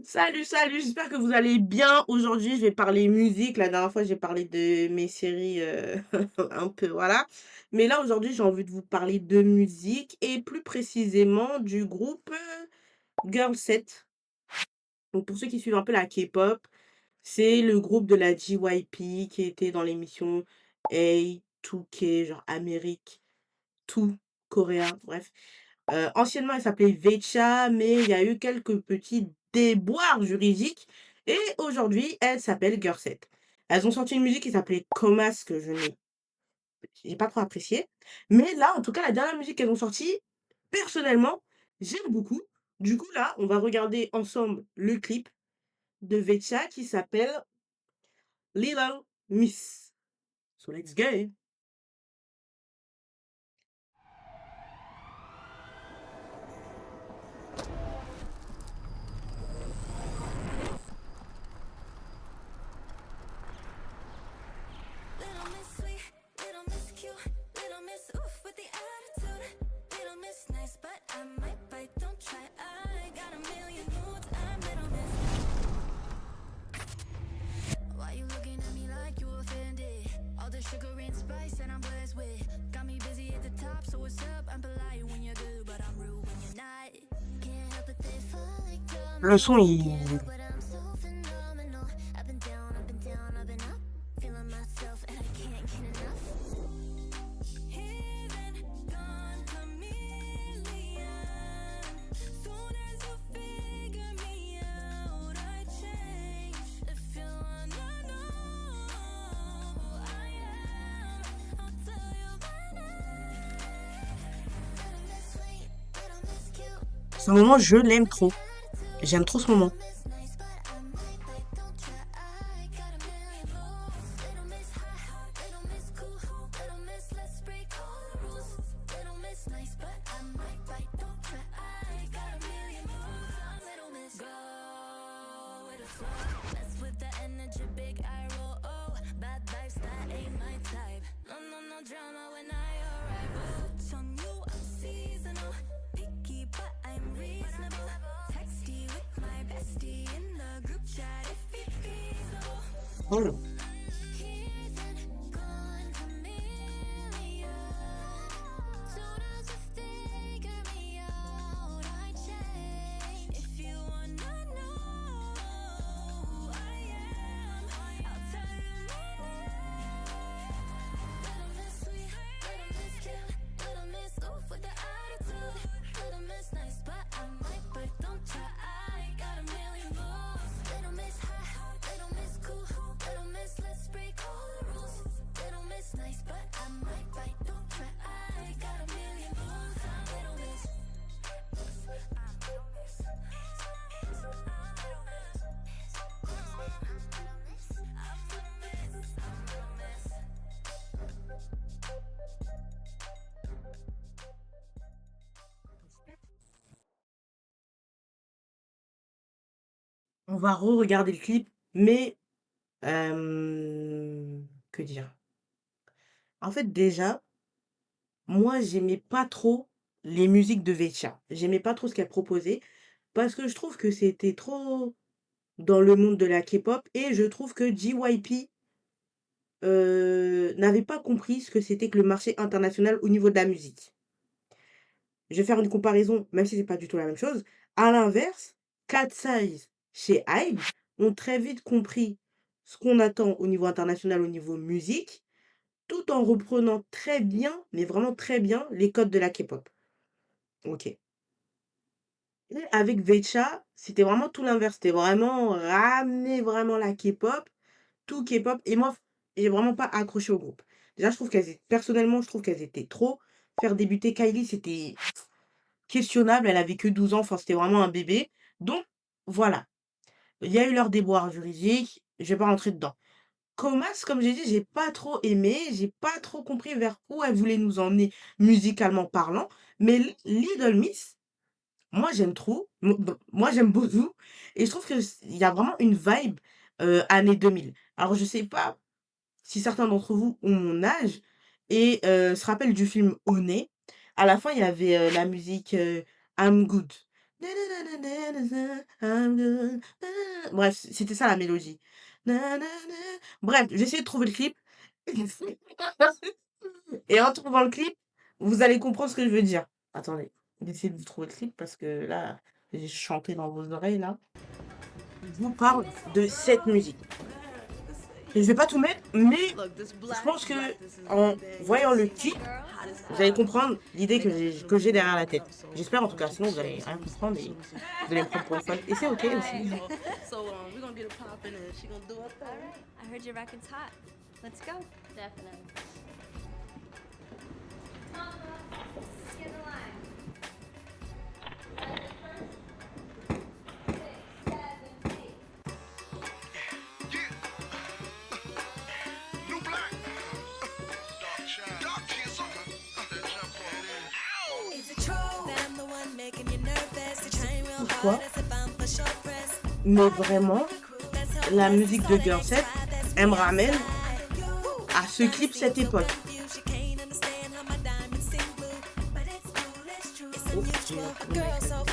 Salut, salut, j'espère que vous allez bien. Aujourd'hui, je vais parler musique. La dernière fois, j'ai parlé de mes séries, un peu, voilà. Mais là, aujourd'hui, j'ai envie de vous parler de musique et plus précisément du groupe, Girl Set. Donc pour ceux qui suivent un peu la K-pop, c'est le groupe de la JYP qui était dans l'émission A2K, genre Amérique, tout, Coréen, bref. Anciennement, elle s'appelait Vecha, mais il y a eu quelques petits déboires juridiques et aujourd'hui, elle s'appelle Girl Set. Elles ont sorti une musique qui s'appelait Comas que je n'ai j'ai pas trop apprécié, mais là, en tout cas, la dernière musique qu'elles ont sortie, personnellement, j'aime beaucoup. Du coup, là, on va regarder ensemble le clip de Vecha qui s'appelle Little Miss. So let's go. Little Miss Sweet, Little Miss Cute, Little Miss Oof with the attitude. Little Miss Nice, but I might bite, don't try. I got a million moods, I'm Little Miss. Why you looking at me like you offended? All the sugar and spice that I'm blessed with got me busy at the top, so what's up? I'm polite when you're good, but I'm rude when you're not. Can't help it, they fall like Le son, dominoes. Can't il help it, I'm so phenomenal. Up and down, up and down, up and up. Feeling myself and I can't get enough. Hidden, gone chameleon. Soon as you figure me out, I change. If you wanna know who I am, I'll tell you by name. Little Miss Sweet, Little Miss Cute, ce Little moment, Miss je Oof l'aime with the trop. attitude. J'aime trop ce moment. Little Miss Nice, but I might bite, don't try. I got a million moves. Little Miss Hot, Little Miss Cool, Little Miss Let's break all the rules. Little Miss Nice, but I might bite, don't try. I got a million moves. I'm Little Miss. Go with the flow. Mess with the energy, big eye roll. Oh, bad vibes, that ain't my type. No, no, no drama when I arrive. Touch on you, I'm seasonal. Picky, but I'm reasonable. Texty with my bestie in the group chat if it feasible. Oh. Hidden, gone chameleon. Soon as you figure me out, I change. If you wanna know who I am, I'll tell you my name. Little Miss Sweet, Little Miss Cute, Little Miss Oof with the attitude. Little Miss Nice, but I might bite, don't try. I got a million moves. Little Miss Hot, Little Miss Cool, Little Miss Let's break all the rules. Little Miss Nice, but I might bite, don't try. I got a million moves. I'm Little Miss. I'm Little Miss. I'm Little Miss. I'm Little Miss. I'm Little Miss. On va re-regarder le clip, mais que dire? En fait, déjà, moi, j'aimais pas trop les musiques de Vetcha. J'aimais pas trop ce qu'elle proposait parce que je trouve que c'était trop dans le monde de la K-pop et je trouve que JYP, n'avait pas compris ce que c'était que le marché international au niveau de la musique. Je vais faire une comparaison, même si c'est pas du tout la même chose. À l'inverse, Cat Size chez IVE ont très vite compris ce qu'on attend au niveau international, au niveau musique, tout en reprenant très bien, mais vraiment très bien, les codes de la K-pop. OK. Et avec Vecha, c'était vraiment tout l'inverse. C'était vraiment ramener vraiment la K-pop, tout K-pop et moi, j'ai vraiment pas accroché au groupe. Déjà, je trouve qu'elles é personnellement, je trouve qu'elles étaient trop. Faire débuter Kylie, c'était questionnable, elle avait que 12 ans, enfin, c'était vraiment un bébé. Donc voilà, il y a eu leur déboire juridique, je vais pas rentrer dedans. Comas, comme j'ai dit, j'ai pas trop aimé, j'ai pas trop compris vers où elle voulait nous emmener musicalement parlant, mais Little Miss, moi j'aime trop, moi j'aime beaucoup et je trouve que il y a vraiment une vibe, années 2000. Alors je sais pas si certains d'entre vous ont mon âge et se rappellent du film Oné. À la fin, il y avait, la musique, I'm Good. I'm good. Bref, c'était ça la mélodie. Bref, j'ai essayé de trouver le clip et en trouvant le clip, vous allez comprendre ce que je veux dire. Attendez, j'essaie de vous trouver le clip parce que là, j'ai chanté dans vos oreilles là. Je vous parle de cette musique. Et je vais pas tout mettre, mais je pense que en voyant le clip, vous allez comprendre l'idée que j'ai derrière la tête. J'espère en tout cas, sinon vous allez rien comprendre et vous allez me prendre pour une folle. Et c'est OK aussi. I heard your record's hot. Let's go. Definitely. Get in line. New black. Dark tears on. That jump on. Is it true that I'm the one making you nervous? You're trying real Pourquoi? hard as if I'm for sure pressed. Mais vraiment, la musique de Girl 7, elle me ramène à ce clip cette époque. Oh, j'ai un problème avec ça.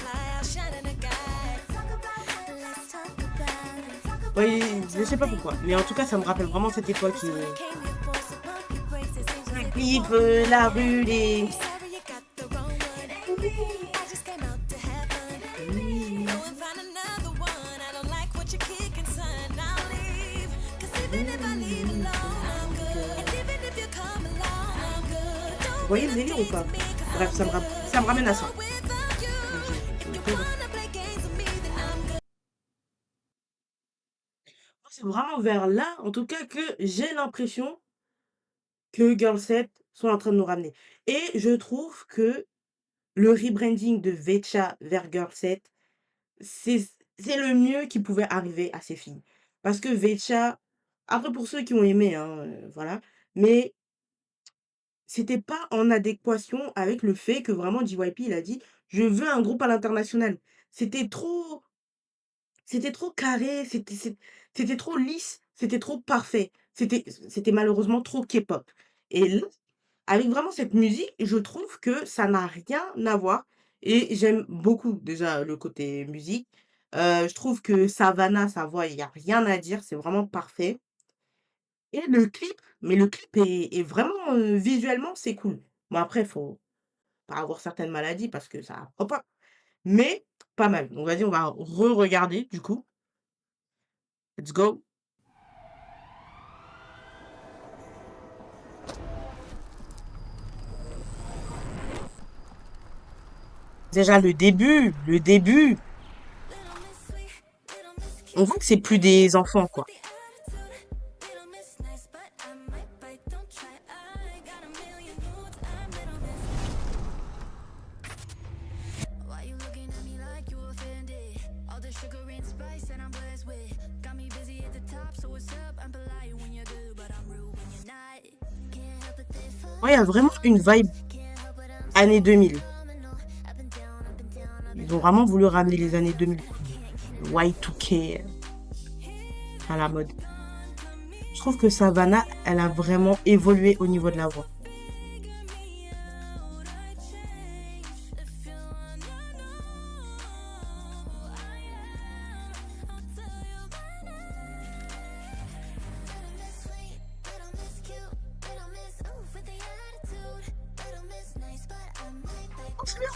Oui, je sais pas pourquoi, mais en tout cas, ça me rappelle vraiment cette époque. Le clip, la rue, les... Vous voyez le délire ou pas? Bref, ça me ramène à ça. C'est vraiment vers là, en tout cas, que j'ai l'impression que Girl 7 sont en train de nous ramener. Et je trouve que le rebranding de Vetcha vers Girl 7, c'est c'est le mieux qui pouvait arriver à ces filles. Parce que Vetcha, après pour ceux qui ont aimé, hein, voilà, mais c'était pas en adéquation avec le fait que vraiment JYP, il a dit: «Je veux un groupe à l'international». C'était trop c'était trop carré, c'était trop lisse, c'était trop parfait. C'était malheureusement trop K-pop. Et là, avec vraiment cette musique, je trouve que ça n'a rien à voir et j'aime beaucoup déjà le côté musique. Je trouve que Savannah, sa voix, il y a rien à dire, c'est vraiment parfait. Et le clip, mais le clip est vraiment, visuellement, c'est cool. Bon après, faut pas avoir certaines maladies parce que ça prend pas, mais pas mal. Donc vas-y, on va re-regarder du coup. Let's go. Déjà le début, on voit que c'est plus des enfants, quoi. Why you looking at me like you offended? All the sugar and spice that I'm blessed with got me busy at the top, so what's up? I'm polite when you're good, but I'm rude when you're not. Can't help it they fall. Ouais, il y a vraiment une vibe Can't help it I'm années 2000. phenomenal. Up and down, up and down, up Ils ont vraiment voulu ramener les années 2000. Y2K à la mode. Je trouve que Savannah, elle a vraiment évolué au niveau de la voix. Oh, c'est bien.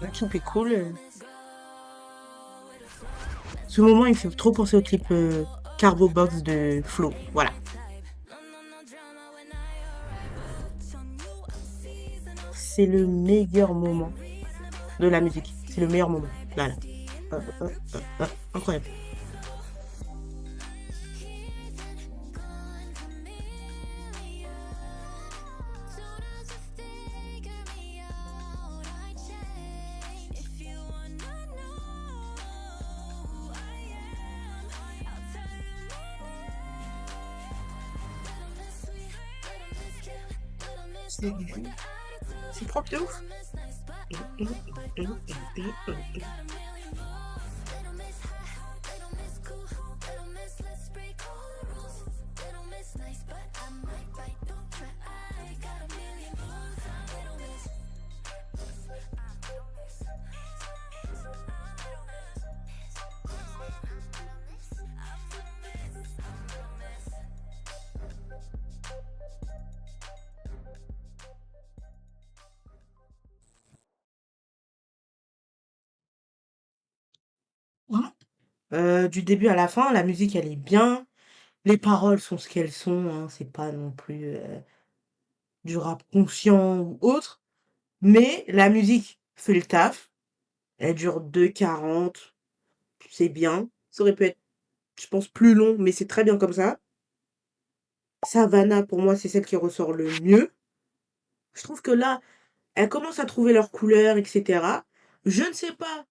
Le clip est cool. Ce moment, il fait trop penser au clip Carbo Box de Flo. Voilà. C'est le meilleur moment de la musique. C'est le meilleur moment. Là, là. Incroyable. C'est propre de ouf. Du début à la fin, la musique, elle est bien. Les paroles sont ce qu'elles sont, hein, c'est pas non plus, du rap conscient ou autre, mais la musique fait le taf. Elle dure 2:40, c'est bien. Ça aurait pu être, je pense, plus long, mais c'est très bien comme ça. Savannah, pour moi, c'est celle qui ressort le mieux. Je trouve que là, elles commencent à trouver leur couleur et cetera. Je ne sais pas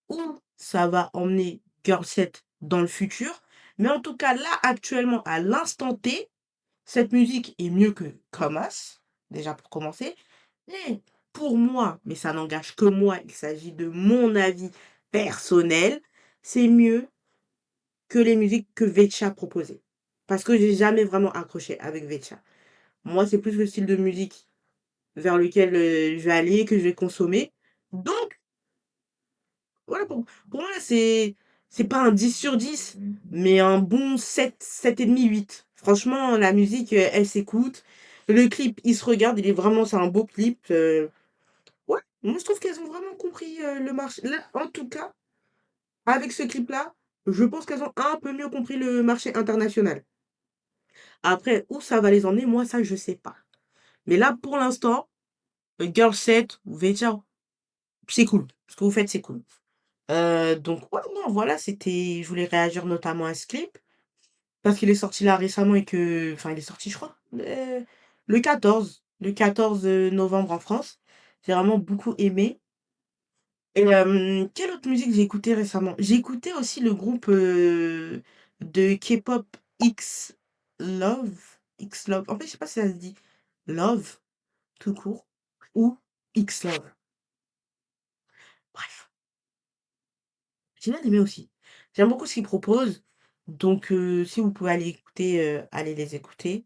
où ça va emmener Girl 7 dans le futur, mais en tout cas, là, actuellement, à l'instant T, cette musique est mieux que Comas, déjà pour commencer. Et pour moi, mais ça n'engage que moi, il s'agit de mon avis personnel, c'est mieux que les musiques que Vetcha proposait. Parce que j'ai jamais vraiment accroché avec Vetcha. Moi, c'est plus le style de musique vers lequel je vais aller, que je vais consommer. Donc, voilà, pour moi, c'est pas un 10 sur 10, mais un bon 7, 7,5, 8. Franchement, la musique, elle s'écoute. Le clip, il se regarde, il est vraiment, c'est un beau clip. Ouais, moi, je trouve qu'elles ont vraiment compris le marché. Là, en tout cas, avec ce clip-là, je pense qu'elles ont un peu mieux compris le marché international. Après, où ça va les emmener, moi, ça, je sais pas. Mais là, pour l'instant, Girl 7 ou Vetcha, c'est cool. Ce que vous faites, c'est cool. Donc ouais, non, voilà, je voulais réagir notamment à ce clip, parce qu'il est sorti là récemment et enfin, il est sorti, je crois, le 14 novembre en France. J'ai vraiment beaucoup aimé. Et quelle autre musique j'ai écouté récemment? J'ai écouté aussi le groupe, de K-pop X Love, X Love. En fait, je sais pas si ça se dit Love tout court ou X Love. Bref, j'ai bien aimé aussi. J'aime beaucoup ce qu'ils proposent, donc si vous pouvez aller écouter, allez les écouter.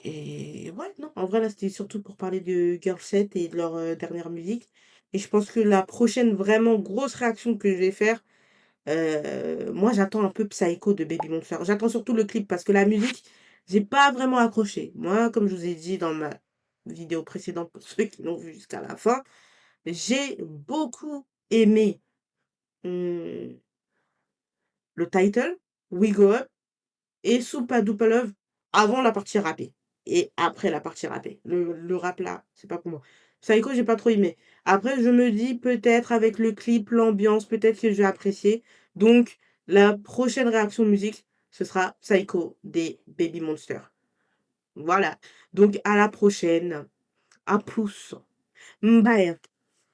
Et ouais, non, en vrai, là, c'était surtout pour parler de Girl 7 et de leur, dernière musique. Et je pense que la prochaine vraiment grosse réaction que je vais faire, moi, j'attends un peu Psycho de Baby Monster. J'attends surtout le clip parce que la musique, j'ai pas vraiment accroché. Moi, comme je vous ai dit dans ma vidéo précédente, pour ceux qui l'ont vu jusqu'à la fin, j'ai beaucoup aimé, mmh, le title, We Go Up, et Soupa Dupa Love avant la partie rappée et après la partie rappée. Le rap là, c'est pas pour moi. Psycho, j'ai pas trop aimé. Après, je me dis peut-être avec le clip, l'ambiance, peut-être que je vais apprécier. Donc, la prochaine réaction musique, ce sera Psycho des Baby Monster. Voilà. Donc, à la prochaine. À plus. Bye.